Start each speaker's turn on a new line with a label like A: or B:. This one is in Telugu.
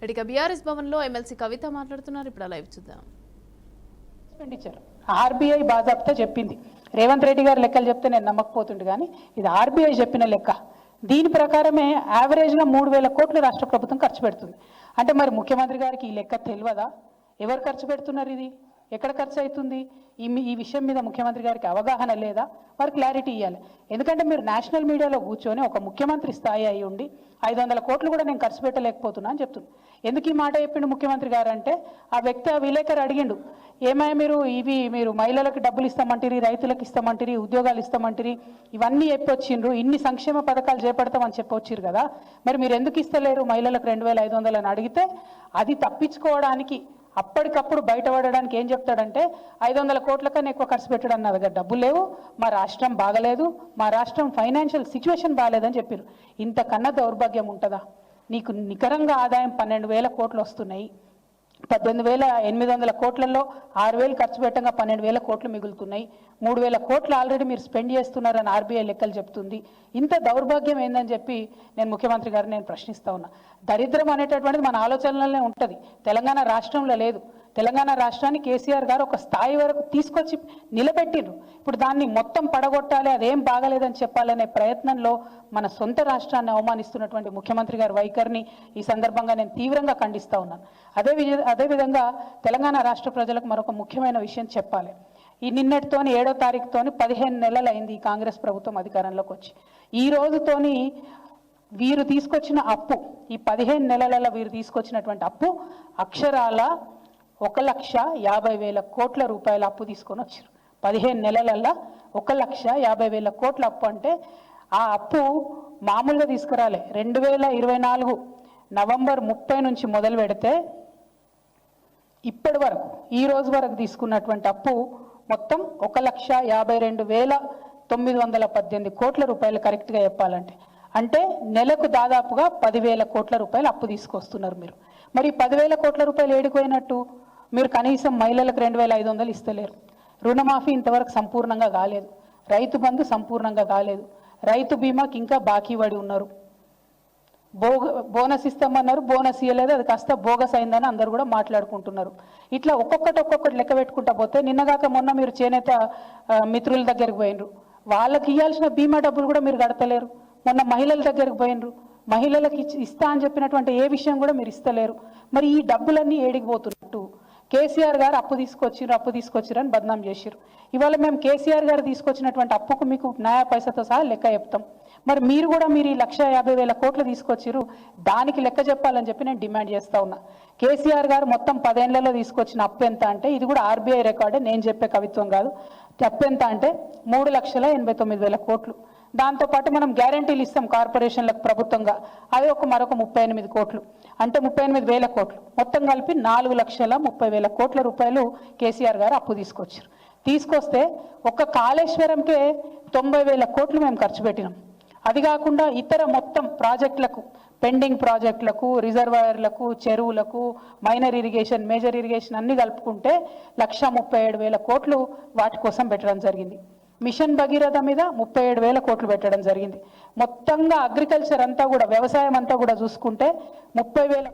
A: ఇక బీఆర్ఎస్ భవన్లో ఎమ్మెల్సీ కవిత మాట్లాడుతున్నారు. ఇప్పుడు లైవ్ చూద్దాం.
B: ఆర్బీఐ బాజాబ్తా చెప్పింది. రేవంత్ రెడ్డి గారు లెక్కలు చెప్తే నేను నమ్మకపోతుండే, కానీ ఇది ఆర్బీఐ చెప్పిన లెక్క. దీని ప్రకారమే యావరేజ్గా 3,000 కోట్లు రాష్ట్ర ప్రభుత్వం ఖర్చు పెడుతుంది. అంటే మరి ముఖ్యమంత్రి గారికి ఈ లెక్క తెలియదా? ఎవరు ఖర్చు పెడుతున్నారు, ఇది ఎక్కడ ఖర్చు అవుతుంది, ఈ విషయం మీద ముఖ్యమంత్రి గారికి అవగాహన లేదా? మరి క్లారిటీ ఇవ్వాలి. ఎందుకంటే మీరు నేషనల్ మీడియాలో కూర్చొని ఒక ముఖ్యమంత్రి స్థాయి అయి ఉండి 500 కోట్లు కూడా నేను ఖర్చు పెట్టలేకపోతున్నా అని చెప్తున్నాను. ఎందుకు ఈ మాట చెప్పిండు ముఖ్యమంత్రి గారు అంటే, ఆ వ్యక్తి ఆ విలేకరు అడిగిండు, ఏమై మీరు మహిళలకు డబ్బులు ఇస్తామంటారు, రైతులకు ఇస్తామంటారు, ఉద్యోగాలు ఇస్తామంటారు, ఇవన్నీ చెప్పొచ్చిండ్రు, ఇన్ని సంక్షేమ పథకాలు చేపడతామని చెప్పొచ్చారు కదా, మరి మీరు ఎందుకు ఇస్తలేరు మహిళలకు 2,500 అని అడిగితే, అది తప్పించుకోవడానికి అప్పటికప్పుడు బయటపడడానికి ఏం చెప్తాడంటే 500 కోట్ల కన్నా ఎక్కువ ఖర్చు పెట్టడం నా దగ్గర డబ్బులు లేవు, మా రాష్ట్రం బాగలేదు, మా రాష్ట్రం ఫైనాన్షియల్ సిచ్యువేషన్ బాగాలేదని చెప్పారు. ఇంతకన్నా దౌర్భాగ్యం ఉంటుందా? నీకు నికరంగా ఆదాయం 12,000 కోట్లు వస్తున్నాయి, 18,800 కోట్లలో 6,000 ఖర్చు పెట్టగా 12,000 కోట్లు మిగులుతున్నాయి, 3,000 కోట్లు ఆల్రెడీ మీరు స్పెండ్ చేస్తున్నారని ఆర్బీఐ లెక్కలు చెప్తుంది. ఇంత దౌర్భాగ్యం ఏందని చెప్పి నేను ముఖ్యమంత్రి గారిని నేను ప్రశ్నిస్తా ఉన్నా. దరిద్రం అనేటటువంటిది మన ఆలోచనలనే ఉంటుంది, తెలంగాణ రాష్ట్రంలో లేదు. తెలంగాణ రాష్ట్రాన్ని కేసీఆర్ గారు ఒక స్థాయి వరకు తీసుకొచ్చి నిలబెట్టిండ్రు. ఇప్పుడు దాన్ని మొత్తం పడగొట్టాలి, అదేం బాగలేదని చెప్పాలనే ప్రయత్నంలో మన సొంత రాష్ట్రాన్ని అవమానిస్తున్నటువంటి ముఖ్యమంత్రి గారి వైఖరిని ఈ సందర్భంగా నేను తీవ్రంగా ఖండిస్తూ ఉన్నాను. అదేవిధంగా తెలంగాణ రాష్ట్ర ప్రజలకు మరొక ముఖ్యమైన విషయం చెప్పాలి. ఈ నిన్నటితోని 7వ తారీఖుతోని 15 నెలలు అయింది ఈ కాంగ్రెస్ ప్రభుత్వం అధికారంలోకి వచ్చి. ఈ రోజుతోని వీరు తీసుకొచ్చిన అప్పు, ఈ 15 నెలలలో వీరు తీసుకొచ్చినటువంటి అప్పు అక్షరాల 1,50,000 కోట్ల రూపాయల అప్పు తీసుకొని వచ్చారు. 15 నెలలలో 1,50,000 కోట్ల అప్పు అంటే ఆ అప్పు మామూలుగా తీసుకురాలే. 2024 నవంబర్ 30 నుంచి మొదలు పెడితే ఇప్పటి వరకు ఈ రోజు వరకు తీసుకున్నటువంటి అప్పు మొత్తం 1,52,918 కోట్ల రూపాయలు కరెక్ట్గా చెప్పాలంటే. అంటే నెలకు దాదాపుగా 10,000 కోట్ల రూపాయలు అప్పు తీసుకొస్తున్నారు మీరు. మరి 10,000 కోట్ల రూపాయలు ఏడిపోయినట్టు? మీరు కనీసం మహిళలకు 2,500 ఇస్తలేరు, రుణమాఫీ ఇంతవరకు సంపూర్ణంగా కాలేదు, రైతు బంధు సంపూర్ణంగా కాలేదు, రైతు బీమాకి ఇంకా బాకీ పడి ఉన్నారు, బోనస్ ఇస్తామన్నారు, బోనస్ ఇవ్వలేదు, అది కాస్త బోగస్ అయిందని అందరు కూడా మాట్లాడుకుంటున్నారు. ఇట్లా ఒక్కొక్కటి లెక్క పెట్టుకుంటా పోతే నిన్నగాక మొన్న మీరు చేనేత మిత్రుల దగ్గరికి పోయినరు, వాళ్ళకి ఇవ్వాల్సిన బీమా డబ్బులు కూడా మీరు కడతలేరు. మొన్న మహిళల దగ్గరికి పోయినరు, మహిళలకు ఇస్తా అని చెప్పినటువంటి ఏ విషయం కూడా మీరు ఇస్తలేరు. మరి ఈ డబ్బులన్నీ ఏడిగిపోతున్నట్టు? కేసీఆర్ గారు అప్పు తీసుకొచ్చిరు అని బదనాం చేసిరు. ఇవాళ మేము కేసీఆర్ గారు తీసుకొచ్చినటువంటి అప్పుకు మీకు న్యాయ పైసతో సహా లెక్క చెప్తాం. మరి మీరు ఈ 1,50,000 కోట్లు తీసుకొచ్చిరు, దానికి లెక్క చెప్పాలని చెప్పి నేను డిమాండ్ చేస్తా ఉన్నా. కేసీఆర్ గారు మొత్తం 10 ఏళ్లలో తీసుకొచ్చిన అప్పు ఎంత అంటే, ఇది కూడా ఆర్బీఐ రికార్డే, నేను చెప్పే కవిత్వం కాదు. అప్పు ఎంత అంటే 3,89,000 కోట్లు. దాంతోపాటు మనం గ్యారంటీలు ఇస్తాం కార్పొరేషన్లకు ప్రభుత్వంగా, అది మరొక 38 కోట్లు, అంటే 38,000 కోట్లు. మొత్తం కలిపి 4,30,000 కోట్ల రూపాయలు కేసీఆర్ గారు అప్పు తీసుకొస్తే ఒక్క కాళేశ్వరంకే 90,000 కోట్లు మేము ఖర్చు పెట్టినాం. అది కాకుండా ఇతర మొత్తం ప్రాజెక్టులకు, పెండింగ్ ప్రాజెక్టులకు, రిజర్వాయర్లకు, చెరువులకు, మైనర్ ఇరిగేషన్, మేజర్ ఇరిగేషన్ అన్ని కలుపుకుంటే 1,37,000 కోట్లు వాటి కోసం పెట్టడం జరిగింది. మిషన్ భగీరథ మీద 37,000 కోట్లు పెట్టడం జరిగింది. మొత్తంగా అగ్రికల్చర్ అంతా కూడా, వ్యవసాయం అంతా కూడా చూసుకుంటే 30,000